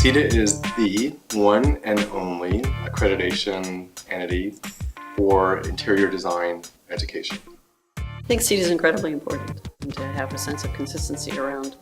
CIDA is the one and only accreditation entity for interior design education. I think CIDA is incredibly important, and to have a sense of consistency around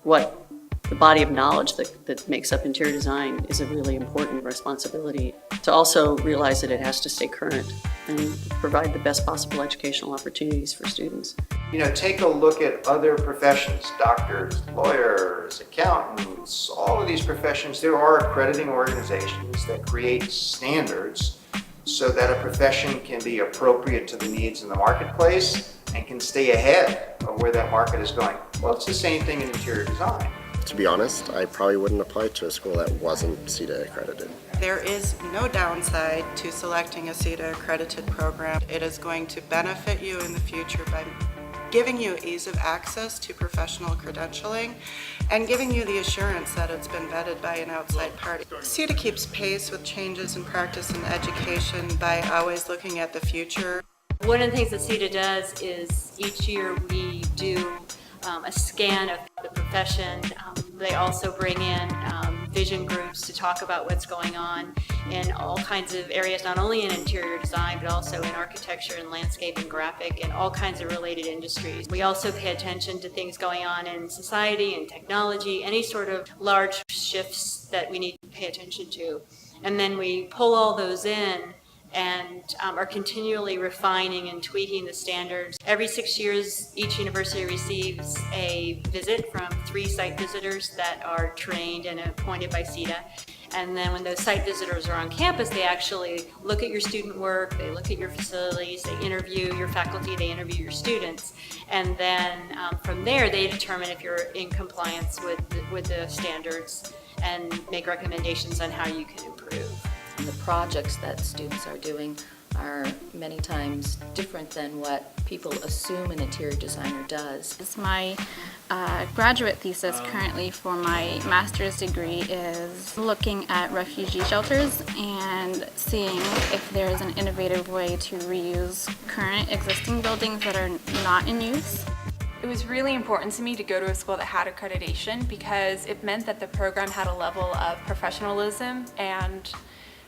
what the body of knowledge that makes up interior design is a really important responsibility. To also realize that it has to stay current and provide the best possible educational opportunities for students. You know, take a look at other professions, doctors, lawyers, accountants, all of these professions. There are accrediting organizations that create standards so that a profession can be appropriate to the needs in the marketplace and can stay ahead of where that market is going. Well, it's the same thing in interior design. To be honest, I probably wouldn't apply to a school that wasn't CIDA accredited. There is no downside to selecting a CIDA accredited program. It is going to benefit you in the future by giving you ease of access to professional credentialing and giving you the assurance that it's been vetted by an outside party. CIDA keeps pace with changes in practice and education by always looking at the future. One of the things that CIDA does is each year we do a scan of the profession. They also bring in vision groups to talk about what's going on in all kinds of areas, not only in interior design, but also in architecture and landscape and graphic and all kinds of related industries. We also pay attention to things going on in society and technology, any sort of large shifts that we need to pay attention to. And then we pull all those in and are continually refining and tweaking the standards. Every 6 years, each university receives a visit from 3 site visitors that are trained and appointed by CIDA. And then when those site visitors are on campus, they actually look at your student work, they look at your facilities, they interview your faculty, they interview your students. And then from there, they determine if you're in compliance with the standards and make recommendations on how you can improve. The projects that students are doing are many times different than what people assume an interior designer does. My graduate thesis currently for my master's degree is looking at refugee shelters and seeing if there is an innovative way to reuse current existing buildings that are not in use. It was really important to me to go to a school that had accreditation because it meant that the program had a level of professionalism and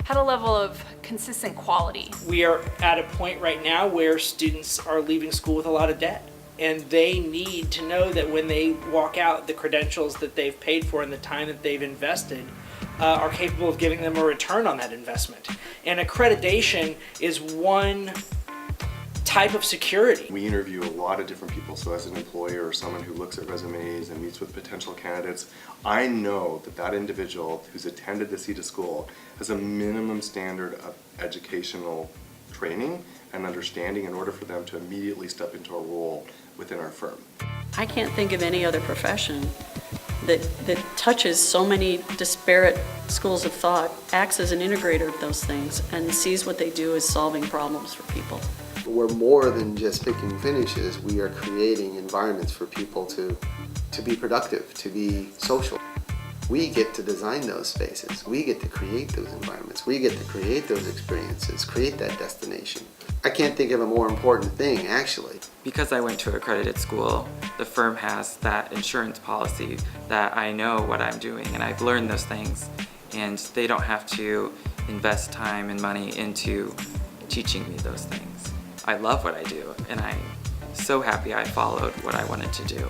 had a level of consistent quality. We are at a point right now where students are leaving school with a lot of debt, and they need to know that when they walk out, the credentials that they've paid for and the time that they've invested are capable of giving them a return on that investment. And accreditation is one type of security. We interview a lot of different people, so as an employer or someone who looks at resumes and meets with potential candidates, I know that that individual who's attended the CIDA school has a minimum standard of educational training and understanding in order for them to immediately step into a role within our firm. I can't think of any other profession that touches so many disparate schools of thought, acts as an integrator of those things, and sees what they do as solving problems for people. We're more than just picking finishes. We are creating environments for people to be productive, to be social. We get to design those spaces. We get to create those environments. We get to create those experiences, create that destination. I can't think of a more important thing, actually. Because I went to an accredited school, the firm has that insurance policy that I know what I'm doing and I've learned those things, and they don't have to invest time and money into teaching me those things. I love what I do, and I'm so happy I followed what I wanted to do.